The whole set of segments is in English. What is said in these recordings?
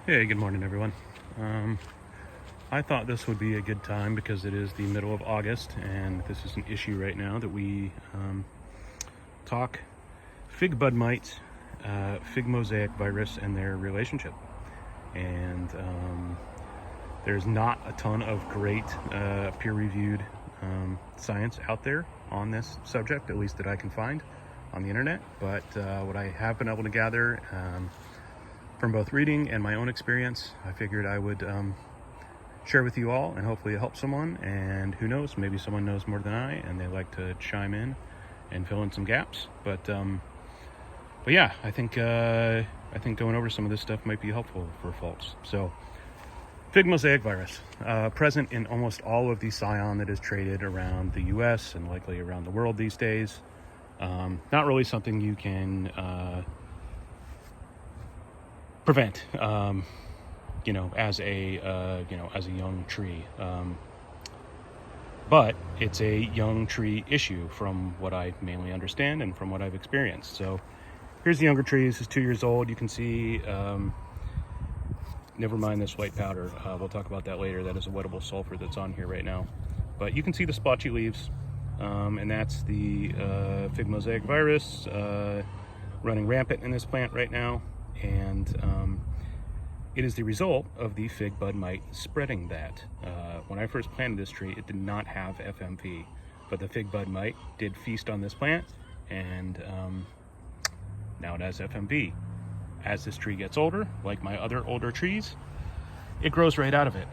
Hey, good morning, everyone. I thought this would be a good time because it is the middle of August, and this is an issue right now that we talk fig bud mite, fig mosaic virus, and their relationship. And there's not a ton of great peer-reviewed science out there on this subject, at least that I can find on the internet. But what I have been able to gather from both reading and my own experience, I figured I would share with you all, and hopefully it helps someone. And who knows, maybe someone knows more than I, and they like to chime in and fill in some gaps. But yeah, I think going over some of this stuff might be helpful for folks. So, fig mosaic virus, present in almost all of the scion that is traded around the U.S. and likely around the world these days. Not really something you can prevent, as a young tree. But it's a young tree issue from what I mainly understand and from what I've experienced. So here's the younger tree. This is 2 years old. You can see, never mind this white powder. We'll talk about that later. That is a wettable sulfur that's on here right now. But you can see the splotchy leaves, and that's the fig mosaic virus running rampant in this plant right now. And it is the result of the fig bud mite spreading that. When I first planted this tree, it did not have FMV, but the fig bud mite did feast on this plant, and now it has FMV. As this tree gets older, like my other older trees, it grows right out of it.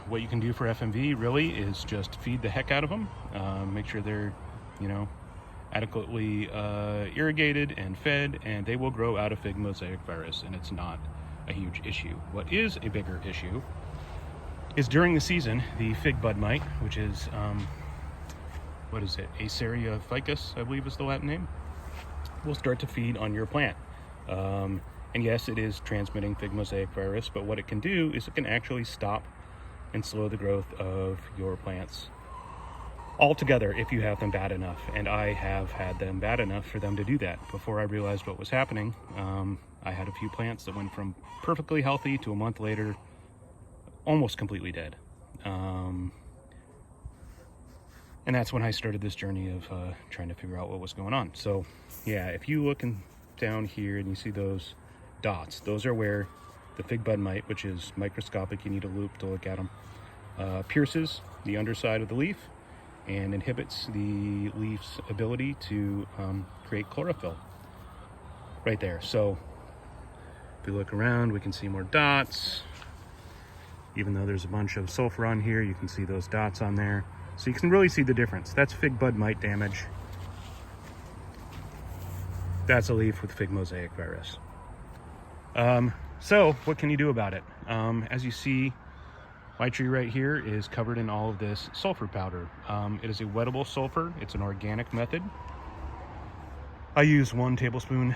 What you can do for FMV really is just feed the heck out of them, make sure they're, adequately irrigated and fed, and they will grow out of fig mosaic virus, and it's not a huge issue. What is a bigger issue is during the season, the fig bud mite, which is, Acaria ficus, I believe is the Latin name, will start to feed on your plant. And yes, it is transmitting fig mosaic virus, but what it can do is it can actually stop and slow the growth of your plants altogether if you have them bad enough. And I have had them bad enough for them to do that. Before I realized what was happening, I had a few plants that went from perfectly healthy to a month later almost completely dead. And that's when I started this journey of trying to figure out what was going on. So yeah, if you look down here and you see those dots, those are where the fig bud mite, which is microscopic, you need a loop to look at them, pierces the underside of the leaf and inhibits the leaf's ability to create chlorophyll right there. So if we look around, we can see more dots. Even though there's a bunch of sulfur on here, you can see those dots on there. So you can really see the difference. That's fig bud mite damage. That's a leaf with fig mosaic virus. So what can you do about it? As you see, my tree right here is covered in all of this sulfur powder. It is a wettable sulfur. It's an organic method. I use 1 tablespoon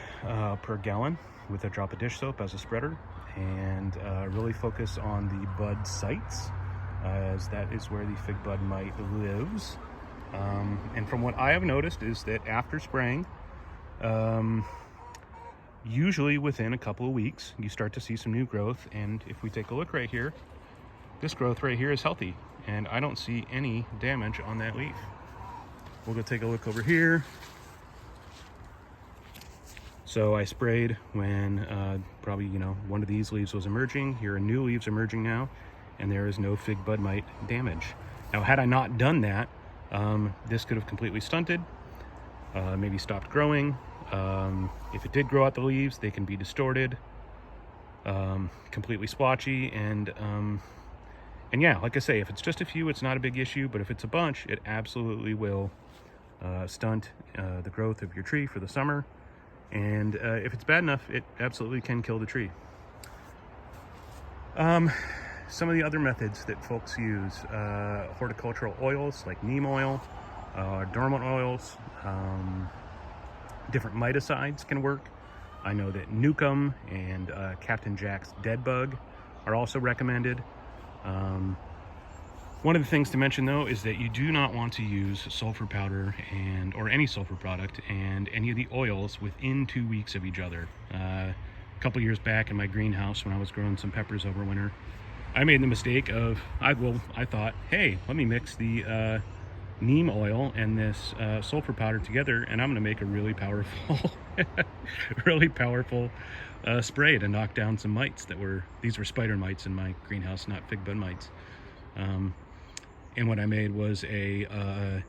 per gallon with a drop of dish soap as a spreader, and really focus on the bud sites, as that is where the fig bud mite lives. And from what I have noticed is that after spraying, usually within a couple of weeks, you start to see some new growth. And if we take a look right here, this growth right here is healthy, and I don't see any damage on that leaf. We'll go take a look over here. So I sprayed when probably, one of these leaves was emerging. Here are new leaves emerging now, and there is no fig bud mite damage. Now, had I not done that, this could have completely stunted, maybe stopped growing. If it did grow out the leaves, they can be distorted, completely splotchy, and yeah, like I say, if it's just a few, it's not a big issue, but if it's a bunch, it absolutely will stunt the growth of your tree for the summer. And if it's bad enough, it absolutely can kill the tree. Some of the other methods that folks use, horticultural oils like neem oil, dormant oils, different miticides can work. I know that Nukem and Captain Jack's Dead Bug are also recommended. One of the things to mention, though, is that you do not want to use sulfur powder or any sulfur product and any of the oils within 2 weeks of each other. a couple years back in my greenhouse when I was growing some peppers over winter, I made the mistake of, I thought, hey, let me mix the neem oil and this sulfur powder together, and I'm going to make a really powerful, really powerful spray to knock down some mites these were spider mites in my greenhouse, not fig bud mites. And what I made was a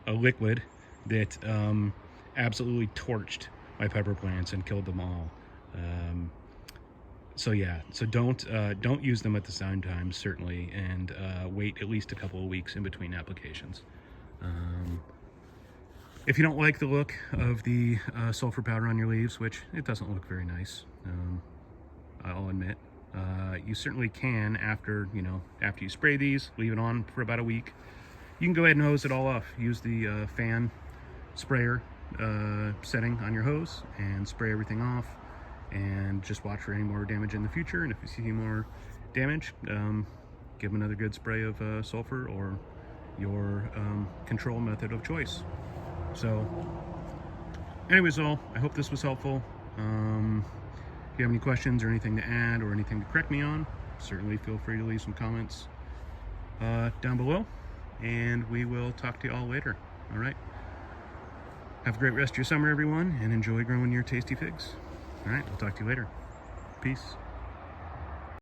liquid that absolutely torched my pepper plants and killed them all. So yeah, so don't use them at the same time, certainly, and wait at least a couple of weeks in between applications. If you don't like the look of the sulfur powder on your leaves, which it doesn't look very nice, I'll admit, you certainly can, after you spray these, leave it on for about a week. You can go ahead and hose it all off. Use the fan sprayer setting on your hose and spray everything off, and just watch for any more damage in the future. And if you see more damage, give them another good spray of sulfur or your control method of choice. So anyways, I hope this was helpful. If you have any questions or anything to add or anything to correct me on, certainly feel free to leave some comments down below, and we will talk to you all later. All right, have a great rest of your summer, everyone, and enjoy growing your tasty figs. All right, we'll talk to you later. Peace.